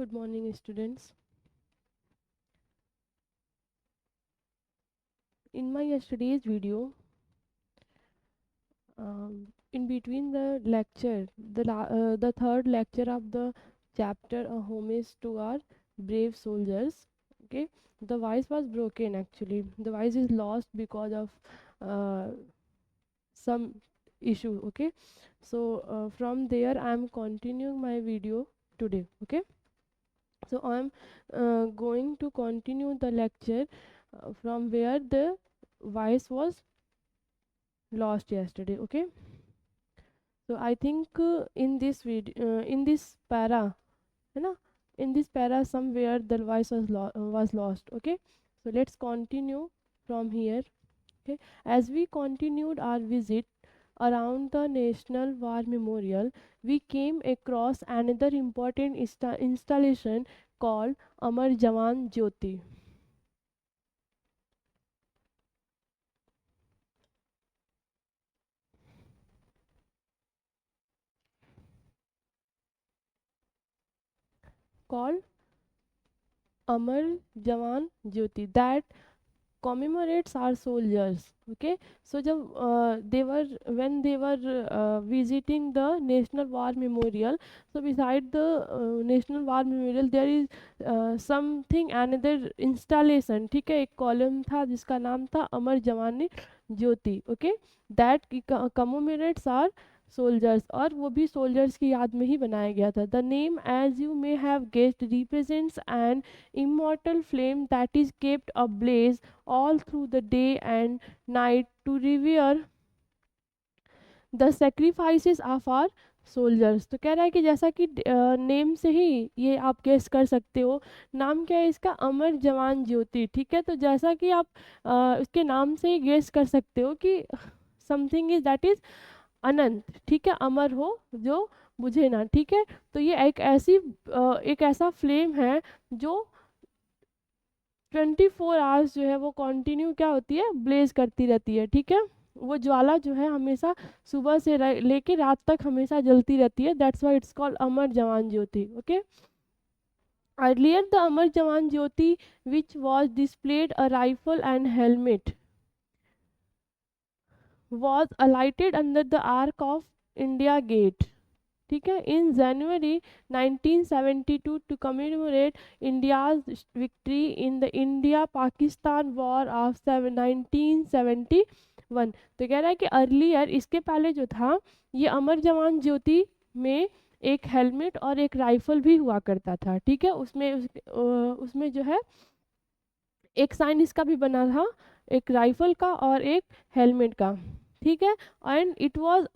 Good morning, students. In my yesterday's video, in between the lecture, the third lecture of the chapter "A Homage to Our Brave Soldiers," okay, the voice was broken. Actually, the voice is lost because of uh, some issue. Okay, so from there, I am continuing my video today. Okay, so I am going to continue the lecture from where the voice was lost yesterday. Okay, so I think in this para, है ना, in this para somewhere the voice was lost. Okay, so let's continue from here. Okay, as we continued our visit around the National War Memorial, we came across another important installation called Amar Jawan Jyoti. Called Amar Jawan Jyoti, that commemorates our soldiers. Okay, so they were when they were visiting the National War Memorial, so beside the National War Memorial there is something, another installation. ठीक है, एक column था जिसका नाम था अमर जवानी ज्योति. Okay, that कमोमेरेट्स are soldiers, और वो भी सोल्जर्स की याद में ही बनाया गया था. The name, as you may have guessed, represents an immortal flame that is kept ablaze all through the day and night to revere the sacrifices of our soldiers. तो कह रहा है कि जैसा कि नेम से ही ये आप गेस कर सकते हो, नाम क्या है इसका, अमर जवान ज्योति. ठीक है, तो जैसा कि आप उसके नाम से ही गेस कर सकते हो कि समथिंग इज दैट इज अनंत. ठीक है, अमर हो जो बुझे ना. ठीक है, तो ये एक ऐसा फ्लेम है जो 24 आवर्स जो है वो कंटिन्यू क्या होती है, ब्लेज करती रहती है. ठीक है, वो ज्वाला जो है हमेशा सुबह से लेके रात तक हमेशा जलती रहती है. That's why it's called Amar Jawan Jyoti. ओके, earlier the Amar Jawan Jyoti, which was displayed a rifle and helmet, was alighted under the arc of India Gate. ठीक है, in January 1972 to commemorate India's victory in the India Pakistan war of 1971. तो कह रहा है कि earlier, इसके पहले जो था, ये अमर जवान ज्योति में एक हेलमेट और एक राइफल भी हुआ करता था. ठीक है, उसमें जो है एक साइन इसका भी बना था, एक राइफल का और एक हेलमेट का. ठीक है, and it was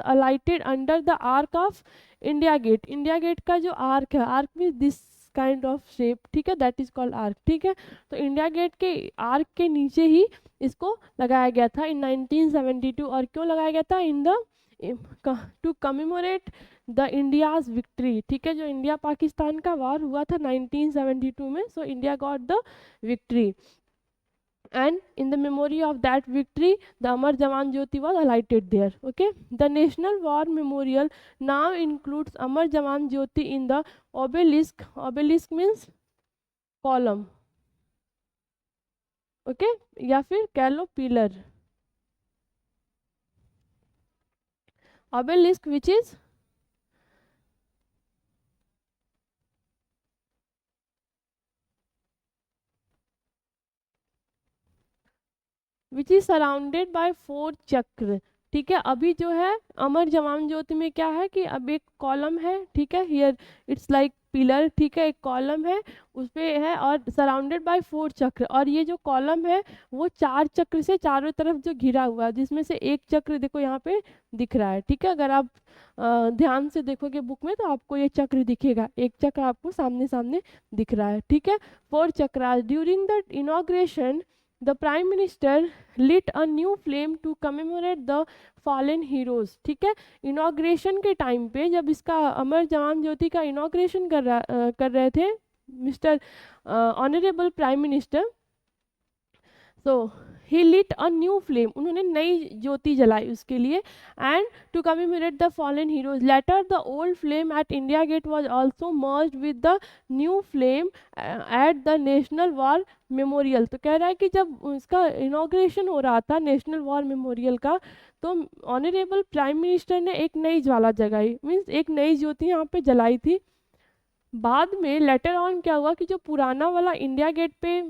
alighted under the arch of India gate. India gate का जो आर्क है, arch mean this kind of shape. ठीक है, दैट इज कॉल्ड आर्क. ठीक है, तो इंडिया गेट के आर्क के नीचे ही इसको लगाया गया था इन 1972. और क्यों लगाया गया था, in the two commemorate the India's victory. ठीक है, जो इंडिया पाकिस्तान का वार हुआ था 1972 में, so India got the victory, and in the memory of that victory the Amar Jawan Jyoti was alighted there. Okay, the National War Memorial now includes Amar Jawan Jyoti in the obelisk means column. Okay, या फिर कह लो pillar. obelisk which is surrounded by 4 चक्र. ठीक है, अभी जो है अमर जवान ज्योति में क्या है कि अब एक कॉलम है. ठीक है, हियर इट्स लाइक पिलर. ठीक है, एक कॉलम है उस पे है और सराउंडेड बाय 4 चक्र. और ये जो कॉलम है वो 4 चक्र से चारों तरफ जो घिरा हुआ है, जिसमें से एक चक्र देखो यहाँ पे दिख रहा है. ठीक है, अगर आप ध्यान से देखोगे बुक में तो आपको ये चक्र दिखेगा, एक चक्र आपको सामने सामने दिख रहा है. ठीक है, 4 चक्र. During the inauguration the prime minister lit a new flame to commemorate the fallen heroes. ठीक है, इनॉग्रेशन के टाइम पे जब इसका अमर जवान ज्योति का इनॉग्रेशन कर रहे थे mister honourable prime minister, so he lit a new flame, उन्होंने नई ज्योति जलाई उसके लिए, and to commemorate the fallen heroes later the old flame at India gate was also merged with the new flame at the national war memorial. तो कह रहा है कि जब उसका इनॉग्रेशन हो रहा था नेशनल वॉर मेमोरियल का, तो ऑनरेबल प्राइम मिनिस्टर ने एक नई ज्वाला जगाई, मीन्स एक नई ज्योति यहाँ पे जलाई थी। बाद में लेटर ऑन क्या हुआ कि जो पुराना वाला इंडिया गेट पे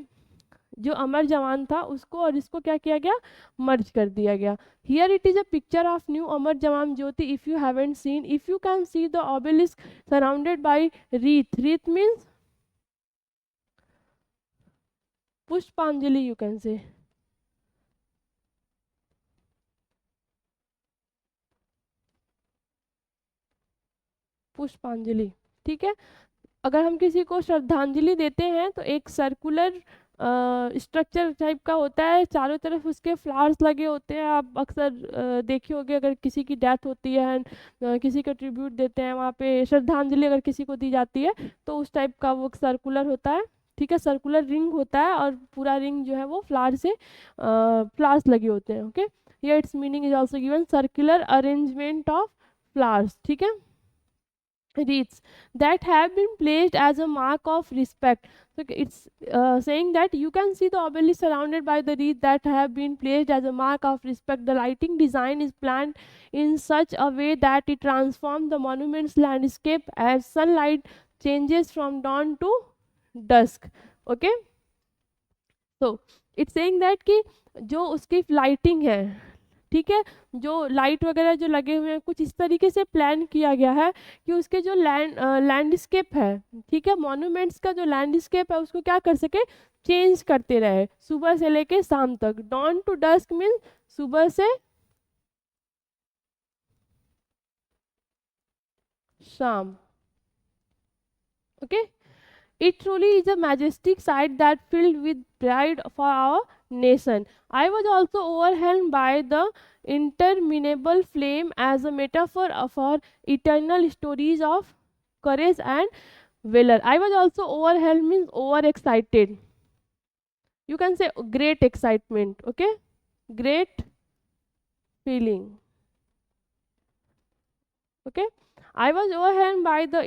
जो अमर जवान था उसको और इसको क्या किया गया, मर्ज कर दिया गया। Here it is a picture of new Amar Jawan Jyoti, if you haven't seen, if you can see the obelisk surrounded by wreath, wreath means pushpanjali, you can say pushpanjali, ठीक है। अगर हम किसी को श्रद्धांजलि देते हैं तो एक सर्कुलर स्ट्रक्चर टाइप का होता है, चारों तरफ उसके फ्लावर्स लगे होते हैं। आप अक्सर देखे होंगे, अगर किसी की डेथ होती है किसी को ट्रिब्यूट देते हैं, वहाँ पे श्रद्धांजलि अगर किसी को दी जाती है तो उस टाइप का वो सर्कुलर होता है, ठीक है, सर्कुलर रिंग होता है और पूरा रिंग जो है वो फ्लावर से फ्लावर्स लगे होते हैं। Okay, here it's meaning is also given circular arrangement of flowers, ठीक है, wreaths that have been placed as a mark of respect. So it's saying that you can see the obelisk surrounded by the wreath that have been placed as a mark of respect. The lighting design is planned in such a way that it transforms the monument's landscape as sunlight changes from dawn to dusk. Okay, so it's saying that कि जो उसकी lighting है, ठीक है, जो light वगैरह जो लगे हुए हैं कुछ इस तरीके से प्लान किया गया है कि उसके जो लैंडस्केप है, ठीक है, मॉन्यूमेंट्स का जो लैंडस्केप है उसको क्या कर सके, चेंज करते रहे सुबह से लेके शाम तक। डॉन टू डस्क मीन्स सुबह से शाम। Okay, it truly is a majestic sight that filled with pride for our nation. I was also overwhelmed by the interminable flame as a metaphor for eternal stories of courage and valor. I was also overwhelmed means overexcited. You can say great excitement. Okay, great feeling. Okay, I was overwhelmed by the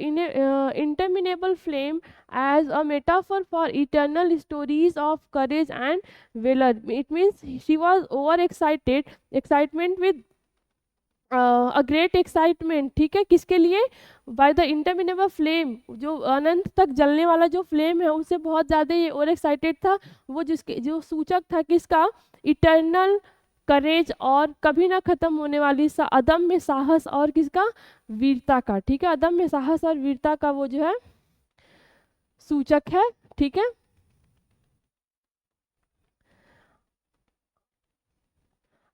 interminable flame as a metaphor for eternal stories of courage and valor. It means she was overexcited, excitement with a great excitement, ठीक है, किसके लिए, by the interminable flame, जो अनंत तक जलने वाला जो flame है उससे बहुत ज़्यादा ये और एक्साइटेड था। वो जिसके जो सूचक था किसका, इटर्नल करेज और कभी ना खत्म होने वाली अदम्य साहस और किसका, वीरता का, ठीक है, अदम्य साहस और वीरता का वो जो है सूचक है, ठीक है।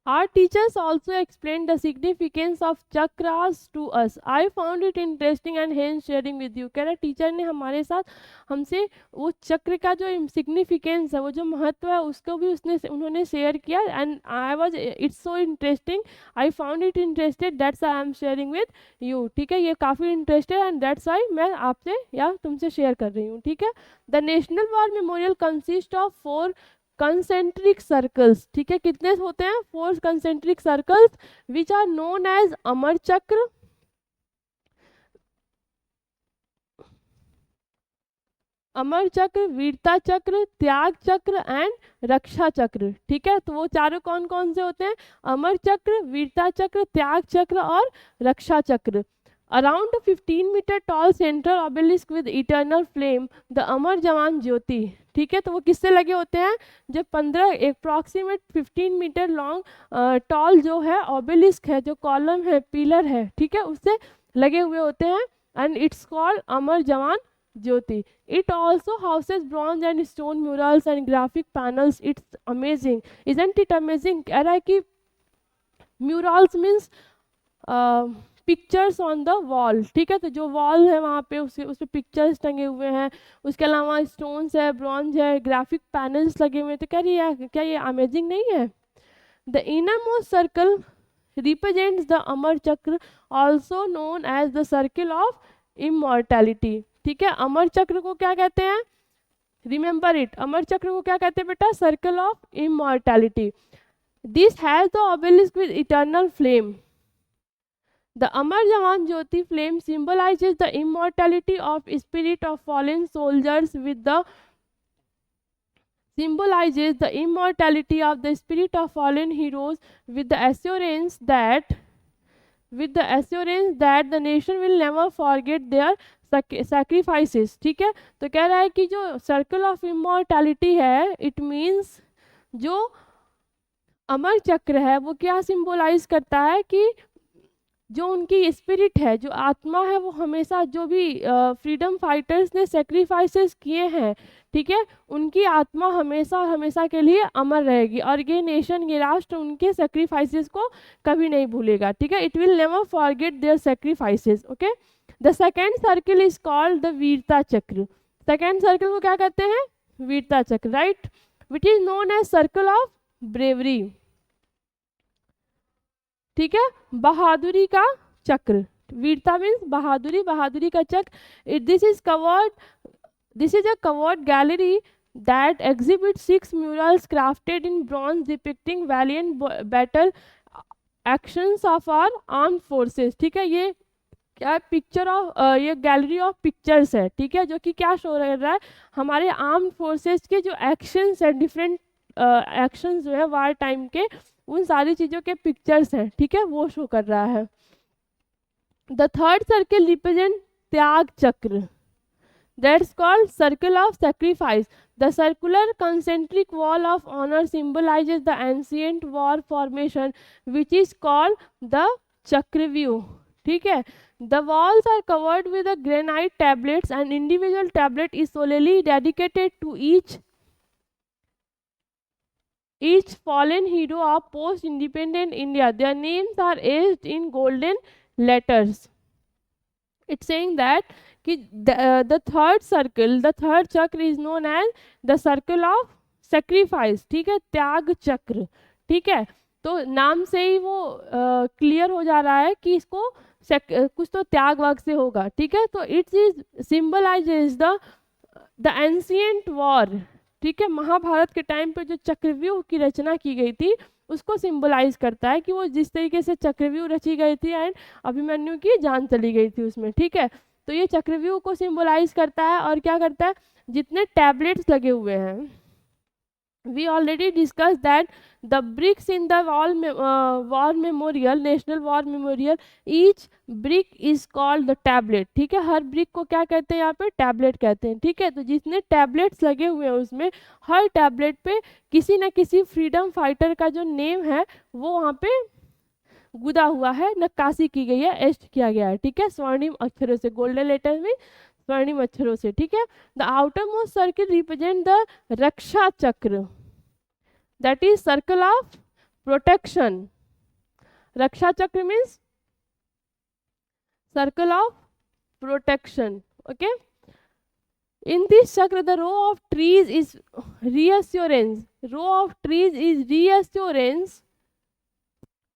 Our teachers also explained the significance of chakras to us. I found it interesting and hence sharing with you. कह रहा टीचर ने हमारे साथ हमसे वो चक्र का जो सिग्निफिकेंस है, वो जो महत्व है उसको भी उन्होंने शेयर किया, and I was it's so interesting, I found it interested, that's I am sharing with you, ठीक है, ये काफ़ी इंटरेस्टेड एंड दैट्स आई मैं आपसे या तुमसे शेयर कर रही हूँ, ठीक है। The national war memorial consist of 4 concentric circles, ठीक है, कितने होते हैं, 4 concentric circles which are known as Amar Chakra, Amar चक्र, वीरता चक्र, त्याग चक्र एंड रक्षा चक्र, ठीक है। तो वो चारों कौन कौन से होते हैं, अमर चक्र, वीरता चक्र, त्याग चक्र और Raksha Chakra. Around 15 metre tall central obelisk with eternal flame, the Amar Jawan Jyoti, ठीक है। तो वो किससे लगे होते हैं, जब 15 अप्रॉक्सीमेट 15 मीटर लॉन्ग टॉल जो है ऑबेलिस्क है, जो कॉलम है, पिलर है, ठीक है, उससे लगे हुए होते हैं, and it's called Amar Jawan Jyoti. It also houses bronze and stone murals and graphic panels. It's amazing, isn't it amazing? कह रहा है कि murals means pictures on the wall, ठीक है, तो जो वॉल है वहाँ पे उस पर पिक्चर्स टंगे हुए हैं, उसके अलावा स्टोन्स है, ब्रॉन्ज है, ग्राफिक पैनल्स लगे हुए हैं। तो कह रही है क्या ये अमेजिंग नहीं है। The innermost circle represents the Amar Chakra, also known as the circle of immortality, ठीक है। अमर चक्र को क्या कहते हैं, रिमेंबर इट, अमर चक्र को क्या कहते हैं बेटा? Circle of immortality. This has the obelisk with eternal flame. The Amar Jawan Jyoti flame symbolizes the immortality of spirit of fallen soldiers with the symbolizes the immortality of the spirit of fallen heroes with the assurance that the nation will never forget their sacrifices. ठीक है, तो कह रहा है कि जो circle of immortality है, it means जो अमर चक्र है वो क्या सिंबलाइज करता है कि जो उनकी स्पिरिट है, जो आत्मा है, वो हमेशा जो भी फ्रीडम फाइटर्स ने सेक्रीफाइसेस किए हैं, ठीक है, उनकी आत्मा हमेशा हमेशा के लिए अमर रहेगी और ये नेशन, ये राष्ट्र उनके सेक्रीफाइसेस को कभी नहीं भूलेगा. ठीक है, it will never forget there sacrifices. Okay, the second circle is called the Veerta Chakra. Second circle को क्या कहते हैं? Veerta Chakra, right, which is known as circle of bravery. ठीक है, बहादुरी का चक्र. वीरता मीन्स बहादुरी, बहादुरी का चक्र. This is a covered gallery that exhibits 6 murals crafted in bronze depicting valiant battle actions of our armed forces. ठीक है, ये क्या पिक्चर ऑफ, ये गैलरी ऑफ पिक्चर्स है. ठीक है, जो कि क्या शो कर रहा है? हमारे आर्म्ड फोर्सेस के जो एक्शंस है, डिफरेंट एक्शंस जो है वार टाइम के, उन सारी चीज़ों के पिक्चर्स हैं. ठीक है, वो शो कर रहा है. The third circle represent Tyag Chakra, that's called circle of sacrifice. The circular concentric wall of honour symbolises the ancient war formation which is called the Chakravyuh. ठीक है, the walls are covered with the granite tablets and individual tablet is solely dedicated to each fallen hero of post-independent India. Their names are etched in golden letters. It's saying that the third circle, the third chakra is known as the circle of sacrifice. ठीक है, त्याग चक्र. ठीक है, तो नाम से ही वो क्लियर हो जा रहा है कि इसको कुछ तो त्याग वाग से होगा. ठीक है, तो it is symbolises the ancient war. ठीक है, महाभारत के टाइम पे जो चक्रव्यूह की रचना की गई थी उसको सिंबलाइज करता है कि वो जिस तरीके से चक्रव्यूह रची गई थी एंड अभिमन्यु की जान चली गई थी उसमें. ठीक है, तो ये चक्रव्यूह को सिंबलाइज करता है. और क्या करता है? जितने टैबलेट्स लगे हुए हैं, we already discussed that the bricks in the war memorial, national war memorial, each brick is called the tablet. ठीक है, हर ब्रिक को क्या कहते हैं? यहाँ पे टैबलेट कहते हैं. ठीक है, तो जितने टैबलेट्स लगे हुए हैं उसमें हर टैबलेट पे किसी न किसी फ्रीडम फाइटर का जो नेम है वो वहाँ पे गुदा हुआ है, नक्काशी की गई है, एस्ट किया गया है. ठीक है, स्वर्णिम अक्षरों से, गोल्डन लेटर में स्वर्णिम अक्षरों से. ठीक है, the outermost circle represent the Raksha Chakra, that is circle of protection. Raksha Chakra means circle of protection. Okay, in this chakra the row of trees is reassurance. Row of trees is reassurance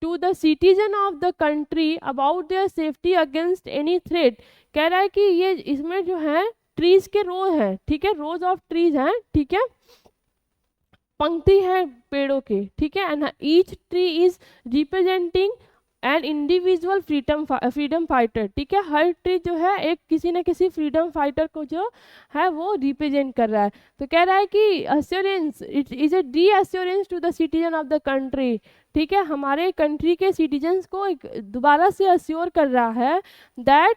to the citizen of the country about their safety against any threat. कह रहा है कि ये इसमें जो है trees के रो है. ठीक है, रोज ऑफ ट्रीज हैं. ठीक है, पंक्ति है पेड़ों के. ठीक है, and each tree is representing an individual freedom fighter. ठीक है, हर ट्री जो है एक किसी न किसी फ्रीडम फाइटर को जो है वो रिप्रेजेंट कर रहा है. तो कह रहा है कि assurance, it is a D assurance to the citizen of the country. ठीक है, हमारे कंट्री के सिटीजन्स को एक दोबारा से अश्योर कर रहा है that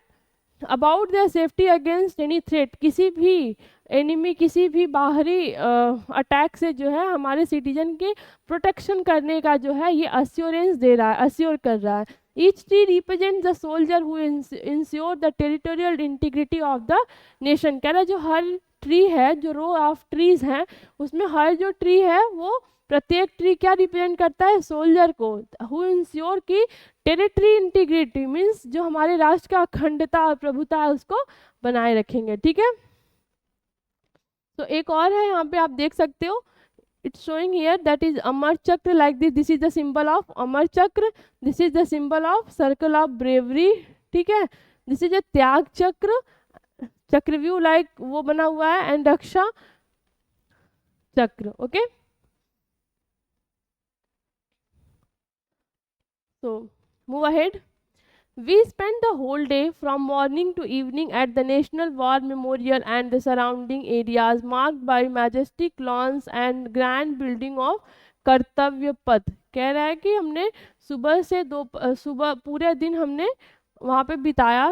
about their safety against any threat. किसी भी एनिमी, किसी भी बाहरी अटैक से जो है हमारे सिटीजन के प्रोटेक्शन करने का जो है ये अश्योरेंस दे रहा है, अश्योर कर रहा है. Each tree represent the soldier who ensure the territorial integrity of the nation. कह रहा है जो हर ट्री है, जो रो ऑफ ट्रीज हैं, उसमें हर जो ट्री है वो प्रत्येक ट्री क्या रिप्रेजेंट करता है? सोल्जर को. हु इंश्योर की टेरिटरी इंटीग्रिटी मीन्स जो हमारे राष्ट्र का अखंडता और प्रभुता है उसको बनाए रखेंगे. ठीक है, तो एक और है यहाँ पे आप देख सकते हो, it's showing here that is Amar Chakra like this. This is the symbol of Amar Chakra. This is the symbol of circle of bravery. ठीक है, दिस इज अ त्याग चक्र, चक्रव्यूह लाइक वो बना हुआ है. एंड रक्षा चक्र. Okay, so move ahead. We spent the whole day from morning to evening at the National War Memorial and the surrounding areas marked by majestic lawns and grand building of कर्तव्य पथ. कह रहा है कि हमने सुबह से सुबह पूरे दिन हमने वहाँ पे बिताया,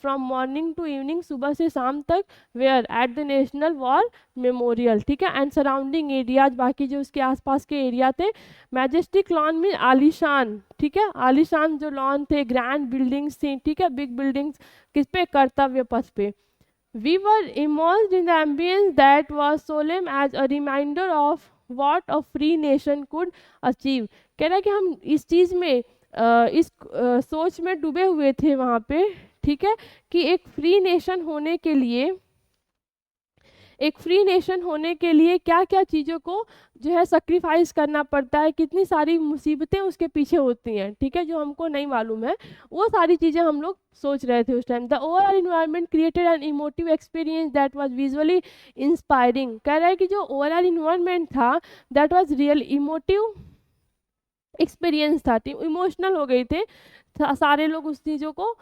फ्रॉम मॉर्निंग टू इवनिंग, सुबह से शाम तक, were at the national war memorial. ठीक है, एंड सराउंडिंग एरियाज, बाकी जो उसके आसपास के एरिया थे. मैजेस्टिक लॉन में आलीशान, ठीक है, आलीशान जो लॉन थे, ग्रैंड बिल्डिंग्स थी, ठीक है, बिग बिल्डिंग्स, किस पे, कर्तव्य पथ पे. We were immersed in the ambience that was solemn as a reminder of what a free nation could achieve. कह रहा है कि हम इस चीज़ में इस सोच में डूबे हुए थे वहाँ पे, ठीक है, कि एक फ्री नेशन होने के लिए, एक फ्री नेशन होने के लिए क्या क्या चीज़ों को जो है सेक्रीफाइस करना पड़ता है, कितनी सारी मुसीबतें उसके पीछे होती हैं, ठीक है, जो हमको नहीं मालूम है, वो सारी चीज़ें हम लोग सोच रहे थे उस time. The overall environment created an emotive experience that was visually inspiring. कह रहा है कि जो ओवरऑल इन्वायरमेंट था that was real emotive experience था, इमोशनल हो गए थे सारे लोग उस चीज़ों को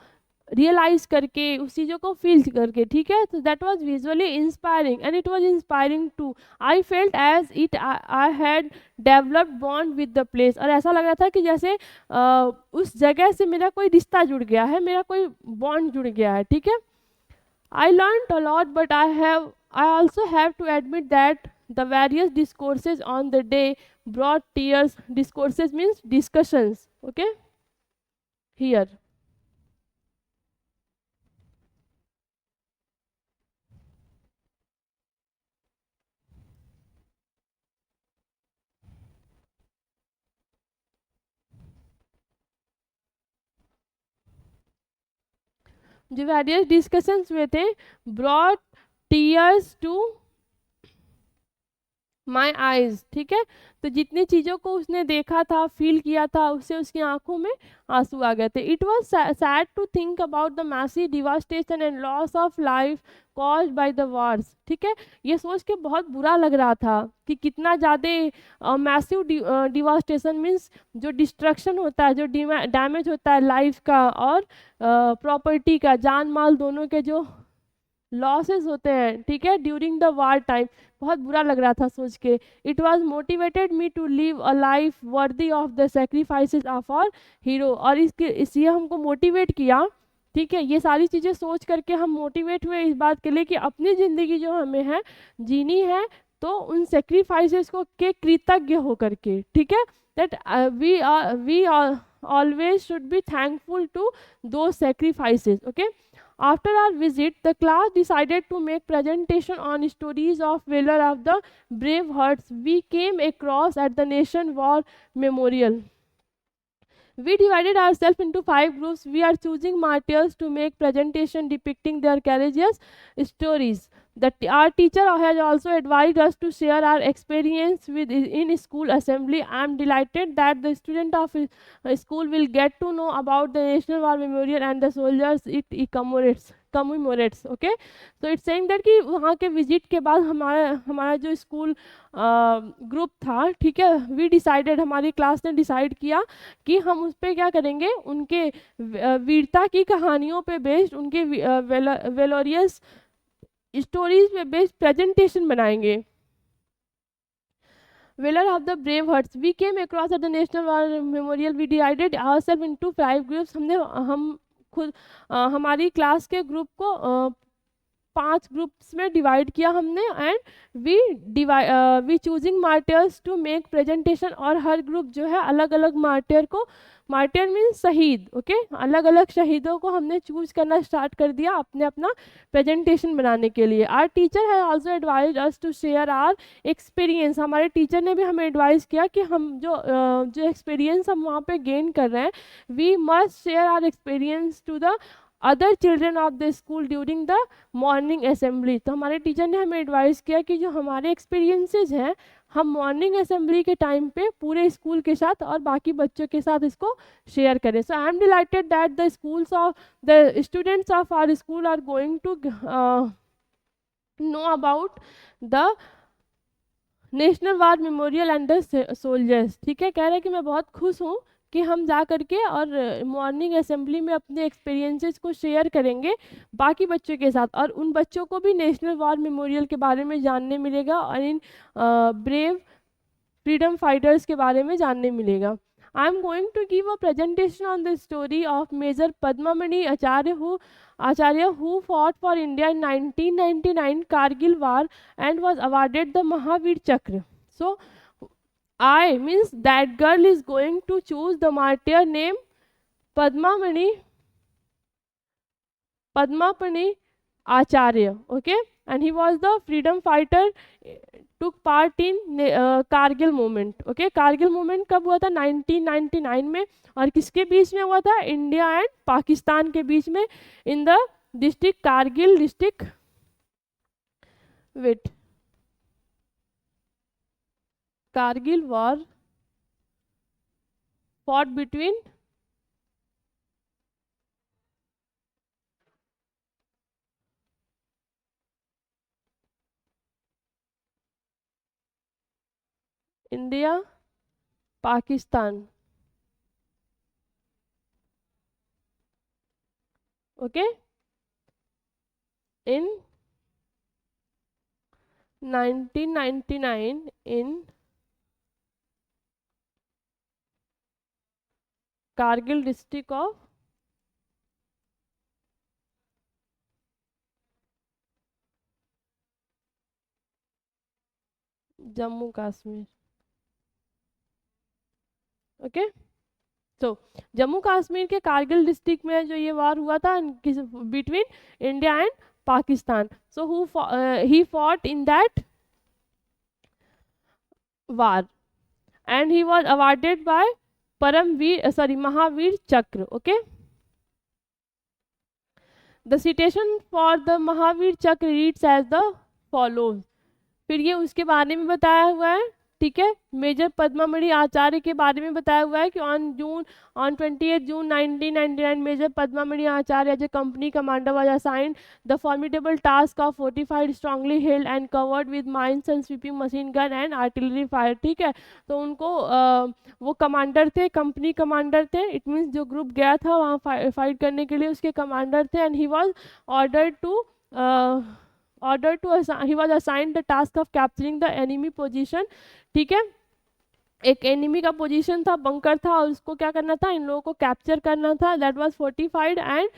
रियलाइज करके, उस चीज़ों को फील करके, ठीक है. तो that was visually inspiring and it was inspiring too. I felt as it I had developed bond with the place. और ऐसा लग रहा था कि जैसे उस जगह से मेरा कोई रिश्ता जुड़ गया है, मेरा कोई बॉन्ड जुड़ गया है, ठीक है. I learned a lot, but I also have to admit that the various discourses on the day brought tears. Discourses means discussions, okay? Here. जो various discussions हुए थे brought tears to my eyes, ठीक है. तो जितनी चीज़ों को उसने देखा था, फील किया था, उससे उसकी आंखों में आंसू आ गए थे. It was sad to think about the massive devastation and loss of life caused by the wars. ठीक है, ये सोच के बहुत बुरा लग रहा था कि कितना ज़्यादा मैसिव डिवास्टेशन मीन्स जो डिस्ट्रक्शन होता है, जो डैमेज होता है लाइफ का और प्रॉपर्टी का, जान माल दोनों के जो लॉसेस होते हैं, ठीक है, ड्यूरिंग द वार टाइम. बहुत बुरा लग रहा था सोच के. It was motivated me to live a life worthy of the sacrifices of our hero. और इसलिए हमको मोटिवेट किया, ठीक है, ये सारी चीज़ें सोच करके हम मोटिवेट हुए इस बात के लिए कि अपनी ज़िंदगी जो हमें है जीनी है तो उन सेक्रीफाइसेस को के कृतज्ञ होकर के, ठीक है, that we always should be thankful to those sacrifices. Okay. After our visit, the class decided to make presentation on stories of valor of the brave hearts we came across at the Nation War Memorial. We divided ourselves into 5 groups. We are choosing martyrs to make presentation depicting their courageous stories. Our teacher has also advised us to share our experience in school assembly. I am delighted that the student of school will get to know about the National War Memorial and the soldiers it commemorates. Okay, so it's saying that कि वहाँ के visit के बाद हमारा जो school group था, ठीक है, वी डिसाइडेड, हमारी क्लास ने डिसाइड किया कि हम उस पर क्या करेंगे, उनके वीरता की कहानियों पे बेस्ड, उनके वेलोरियस स्टोरीज पे बेस्ड प्रेजेंटेशन बनाएंगे. Valor of the brave hearts we came across at the National War Memorial. We divided ourselves into 5 groups. हम खुद हमारी क्लास के ग्रुप को 5 ग्रुप्स में डिवाइड किया हमने. And we choosing martyrs to make presentation. और हर ग्रुप जो है अलग अलग मार्टियर को, मार्टियर मीन्स शहीद, ओके, अलग अलग शहीदों को हमने चूज करना स्टार्ट कर दिया अपने अपना प्रेजेंटेशन बनाने के लिए. आवर टीचर है also advise us to share our experience. हमारे टीचर ने भी हमें एडवाइस किया कि हम जो एक्सपीरियंस हम वहाँ पे गेन कर रहे हैं, we must share our experience to the other children of the school during the morning assembly. तो हमारे टीचर ने हमें एडवाइस किया कि जो हमारे एक्सपीरियंसेस हैं हम मॉर्निंग असेंबली के टाइम पे पूरे स्कूल के साथ और बाकी बच्चों के साथ इसको शेयर करें. So I am delighted that the students of our school are going to know about the national war memorial and the soldiers, ठीक है। कह रहे हैं कि मैं बहुत खुश हूँ कि हम जा करके और मॉर्निंग असेंबली में अपने एक्सपीरियंसेस को शेयर करेंगे बाकी बच्चों के साथ, और उन बच्चों को भी नेशनल वार मेमोरियल के बारे में जानने मिलेगा और इन ब्रेव फ्रीडम फाइटर्स के बारे में जानने मिलेगा। I am going to give a presentation on the story of major Padmamani Acharya who fought for India in 1999 Kargil war and was awarded the Mahavir Chakra. So I means that girl is going to choose the martyr name Padmamani Acharya. Okay, and he was the freedom fighter. Took part in Kargil movement. Okay, Kargil movement कब हुआ था? 1999 में. और किसके बीच में हुआ था? India and Pakistan के बीच में, in the district Kargil district. Wait, Kargil war fought between India, Pakistan. Okay, in 1999 in Kargil district of Jammu Kashmir. Okay, तो जम्मू कश्मीर के कारगिल डिस्ट्रिक्ट में जो ये वार हुआ था between India and Pakistan. So he fought in that war and he was awarded by Mahavir Chakra. Okay, the citation for the Mahavir Chakra reads as the follows. फिर ये उसके बारे में बताया हुआ है, ठीक है. मेजर पद्मामणि आचार्य के बारे में बताया हुआ है कि on 28 June 1999 major Padmamani Acharya as a company commander was assigned the formidable task of fortified strongly held and covered with mines and sweeping machine gun and artillery fire. ठीक है, तो उनको वो कमांडर थे, कंपनी कमांडर थे. इट मीन्स जो group गया था वहाँ फाइट करने के लिए उसके कमांडर थे. And he was he was assigned the task of capturing the enemy position. ठीक है, एक एनिमी का पोजीशन था, बंकर था, और उसको क्या करना था? इन लोगों को कैप्चर करना था. That was fortified and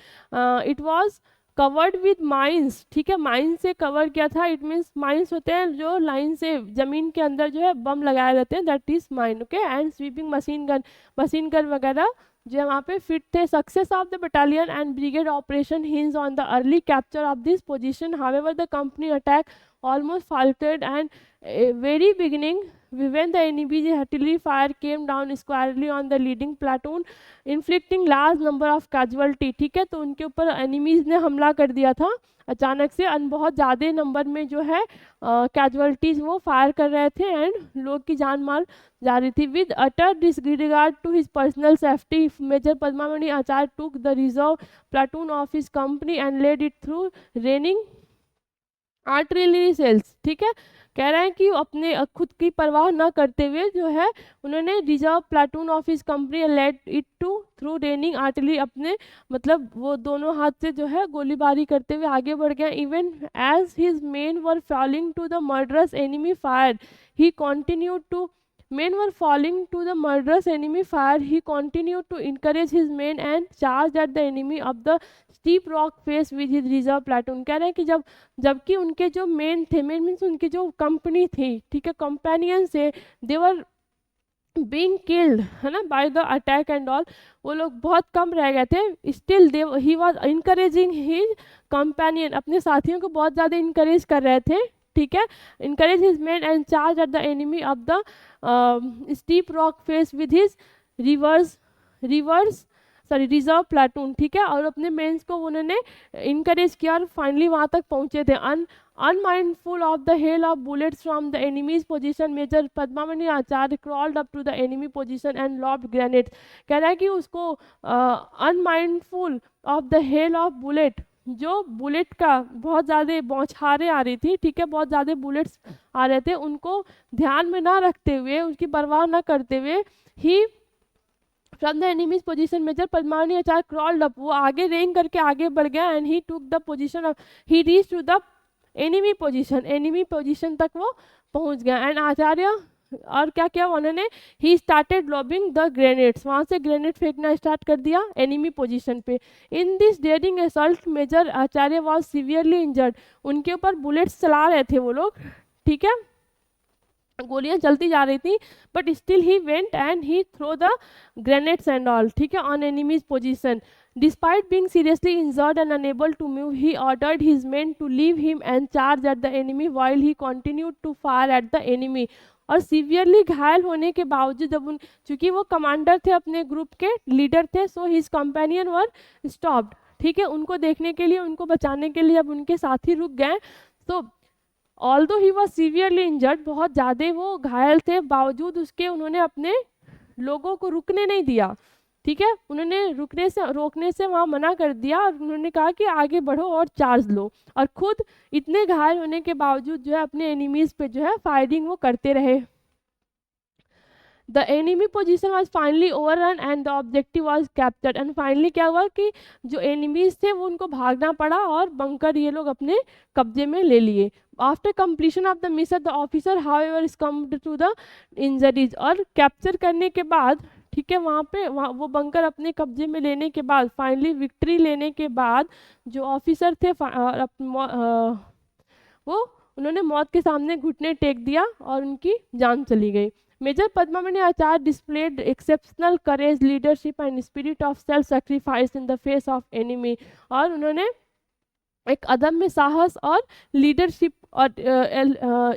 it was covered with mines. ठीक है, माइंस से कवर किया था. इट मीन्स माइंस होते हैं जो लाइन से जमीन के अंदर जो है बम लगाए रहते हैं, that is mine. Okay, and sweeping machine gun वगैरह जो वहाँ पे फिट थे. Success of the battalion and brigade operation hinge on the early capture of this position. However the company attack almost faltered and very beginning when the enemy artillery fire came down squarely on the leading platoon inflicting large number of casualty. ठीक है, तो उनके ऊपर enemies ने हमला कर दिया था अचानक से, और बहुत ज़्यादा नंबर में जो है कैजुअलिटीज वो फायर कर रहे थे एंड लोग की जान माल जा रही थी. With utter disregard to his personal safety major Padmamani Acharya took the reserve platoon of his company and led it through raining artillery shells. ठीक है, कह रहे हैं कि अपने खुद की परवाह न करते हुए जो है उन्होंने reserve platoon of his company led it to through raining artillery, अपने मतलब वो दोनों हाथ से जो है गोलीबारी करते हुए आगे बढ़ गया. Even as his men were falling to the murderous enemy fire he continued to men were falling to the murderous enemy fire. He continued to encourage his men and charged at the enemy up the steep rock face with his reserve platoon. कह रहे हैं कि जबकि उनके जो main थे, main means उनकी जो कंपनी थी, ठीक है, कंपेनियन से, दे वर बीइंग किल्ड, है ना, by the attack and all, वो लोग बहुत कम रह गए थे. Still they he was encouraging his companion, अपने साथियों को बहुत ज़्यादा इनकरेज कर रहे थे. ठीक है, encourage his men and charge at the enemy of the steep rock face with his reserve platoon. ठीक है, और अपने मेंस को उन्होंने इनकरेज किया और फाइनली वहाँ तक पहुँचे थे. Unmindful of the hail of bullets from the enemy's position major Padmamani Acharya crawled up to the enemy position and lobbed grenades. कह रहा है कि उसको unmindful of the hail of bullet, जो बुलेट का बहुत ज़्यादा बौछारें आ रही थी, ठीक है, बहुत ज़्यादा बुलेट्स आ रहे थे, उनको ध्यान में ना रखते हुए, उसकी परवाह ना करते हुए ही from the enemy's position major Padmavani Acharya crawled up, वो आगे रेंग करके आगे बढ़ गया and he took the position of, he reach to the enemy position तक वो पहुंच गया एंड आचार्य और क्या किया उन्होंने, he started lobbying the grenades, वहां से ग्रेनेड फेंकना स्टार्ट कर दिया एनिमी पोजीशन पे। In this daring assault major Acharya was severely injured, उनके ऊपर बुलेट्स चला रहे थे वो लोग, ठीक है, गोलियां चलती जा रही थी, but still he went and he throw the grenades and all, ठीक है, on enemy's position. Despite being seriously injured and unable to move, he ordered his men to leave him and charge at the enemy while he continued to fire at the enemy. और severely घायल होने के बावजूद जब उन, चूंकि वो commander थे, अपने ग्रुप के लीडर थे, सो हिज कंपेनियन वर स्टॉप्ड, ठीक है, उनको देखने के लिए, उनको बचाने के लिए जब उनके साथी रुक गए, तो although he was severely injured, बहुत ज़्यादा वो घायल थे, बावजूद उसके उन्होंने अपने लोगों को रुकने नहीं दिया, ठीक है, उन्होंने रोकने से वहाँ मना कर दिया और उन्होंने कहा कि आगे बढ़ो और चार्ज लो, और खुद इतने घायल होने के बावजूद जो है अपने एनिमीज पे जो है फायरिंग वो करते रहे। The enemy position was finally overrun and the objective was captured, and finally क्या हुआ कि जो एनिमीज थे वो उनको भागना पड़ा और बंकर ये लोग अपने कब्जे में ले लिए। After completion of the mission the officer however succumbed to the injuries, और कैप्चर करने के बाद, ठीक है, वहाँ पे वो बंकर अपने कब्जे में लेने के बाद, फाइनली विक्ट्री लेने के बाद जो ऑफिसर थे वो उन्होंने मौत के सामने घुटने टेक दिया और उनकी जान चली गई। Major Padmavani Acharya displayed exceptional courage, leadership and spirit of self sacrifice in the face of enemy, और उन्होंने एक अदम्य साहस और लीडरशिप और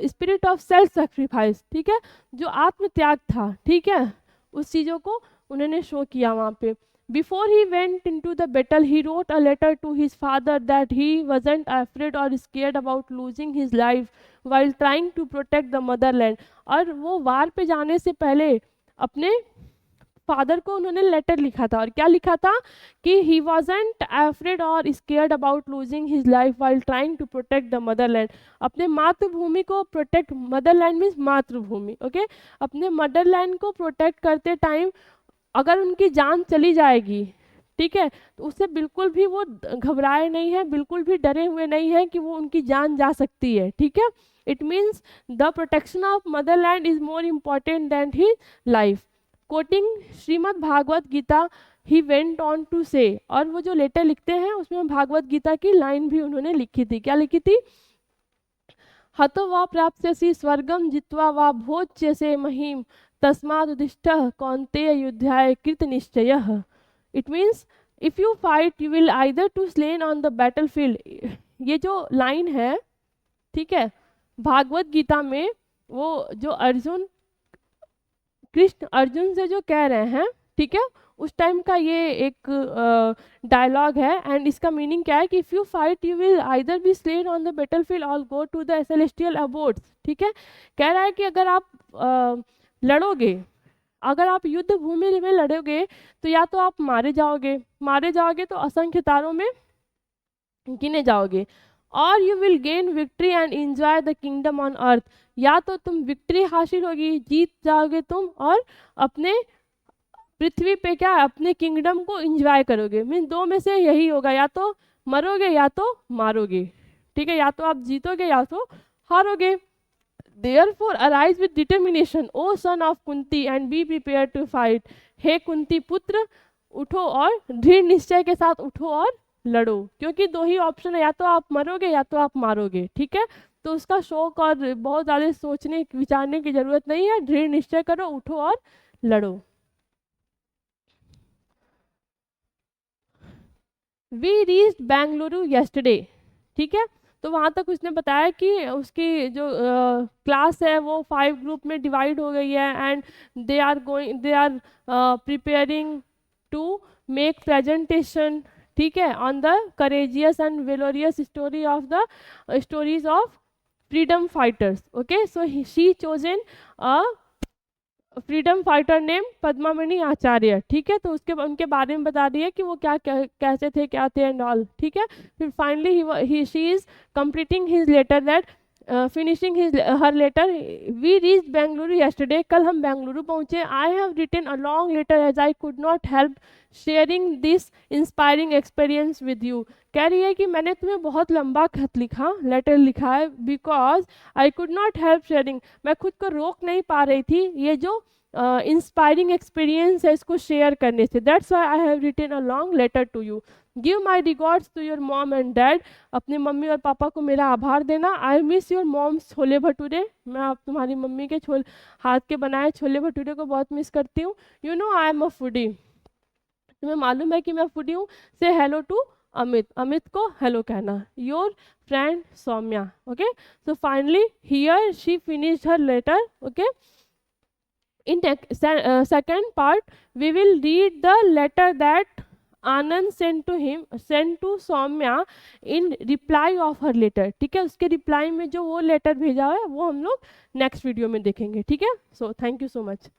स्पिरिट ऑफ सेल्फ सेक्रीफाइस, ठीक है, जो आत्मत्याग था, ठीक है, उस चीज़ों को उन्होंने शो किया वहाँ पे। Before he went into the battle, he wrote a letter to his father that he wasn't afraid or scared about losing his life while trying to protect the motherland. और वो वार पे जाने से पहले अपने फादर को उन्होंने लेटर लिखा था, और क्या लिखा था कि he wasn't afraid or scared about losing his life while trying to protect the motherland. अपने मातृभूमि को प्रोटेक्ट, मदरलैंड मीन्स मातृभूमि, ओके, अपने मदरलैंड को प्रोटेक्ट करते टाइम अगर उनकी जान चली जाएगी, ठीक है, तो उससे बिल्कुल भी वो घबराए नहीं है, बिल्कुल भी डरे हुए नहीं है कि वो उनकी जान जा सकती है, ठीक है। It means the protection of motherland is more important than his life. Quoting Shrimad Bhagavad Gita he went on to say, और वो जो लेटर लिखते हैं उसमें भागवत गीता की लाइन भी उन्होंने लिखी थी, क्या लिखी थी, हतो वा प्राप्स्यसि स्वर्गम जित्वा वा भोज्य से महिम तस्मादुदिष्टः कौन्तेय युद्धाय कृत निश्चयः। It means if you fight you will either to slain on the battlefield. ये जो लाइन है, ठीक है, भागवत गीता में वो जो अर्जुन, कृष्ण अर्जुन से जो कह रहे हैं, ठीक है, उस टाइम का ये एक डायलॉग है, एंड इसका मीनिंग क्या है कि if you fight you will either be slain on the battlefield और गो टू द सेलेस्टियल अबोर्ड्स, ठीक है, कह रहा है कि अगर आप लड़ोगे, अगर आप युद्ध भूमि में लड़ोगे तो या तो आप मारे जाओगे तो असंख्य तारों में गिने जाओगे, और you will gain victory and enjoy the kingdom on earth, या तो तुम विक्ट्री हासिल होगी, जीत जाओगे तुम, और अपने पृथ्वी पे क्या, अपने किंगडम को एंजॉय करोगे। मीन दो में से यही होगा, या तो मरोगे या तो मारोगे, ठीक है, या तो आप जीतोगे या तो हारोगे। Therefore arise with determination, O son of Kunti, and be prepared to fight. हे कुंती पुत्र, उठो और दृढ़ निश्चय के साथ उठो और लड़ो, क्योंकि दो ही ऑप्शन है, या तो आप मरोगे या तो आप मारोगे, ठीक है, तो उसका शौक और बहुत ज़्यादा सोचने विचारने की जरूरत नहीं है, दृढ़ निश्चय करो, उठो और लड़ो। वी रीच्ड बेंगलुरु येस्टरडे, ठीक है, तो वहाँ तक उसने बताया कि उसकी जो क्लास है वो 5 ग्रुप में डिवाइड हो गई है, and they are preparing to make presentation, ठीक है, on the courageous and valorous stories of freedom fighters, okay, so she chosen freedom fighter name Padmamani Acharya, ठीक है। तो उसके उनके बारे में बता रही है कि वो कैसे थे, क्या थे एंड ऑल, ठीक है। फिर फाइनली ही she is completing his letter that finishing his her letter, we reach Bengaluru yesterday, कल हम बेंगलुरु पहुंचे। I have written a long letter as I could not help sharing this inspiring experience with you. कह रही है कि मैंने तुम्हें बहुत लंबा खत लिखा, लेटर लिखा है, because I could not help sharing, मैं खुद को रोक नहीं पा रही थी ये जो इंस्पायरिंग एक्सपीरियंस है इसको शेयर करने से। That's why I have written a long letter to you, give my records to your mom and dad, अपने मम्मी और पापा को मेरा आभार देना। I miss your mom's chole bhature, मैं आप तुम्हारी मम्मी के हाथ के बनाए छोले भटूरे को बहुत मिस करती हूँ। You know I am a foodie, तुम्हें मालूम है कि मैं फूडी हूँ। से हेलो टू अमित, अमित को हेलो कहना। Your friend Saumya, okay. So finally here she finished her letter, okay. In second part, we will read the letter that Anand sent to Soumya in reply of her letter, ठीक है। उसके reply में जो वो letter भेजा है वो हम लोग नेक्स्ट वीडियो में देखेंगे, ठीक है। So thank you so much.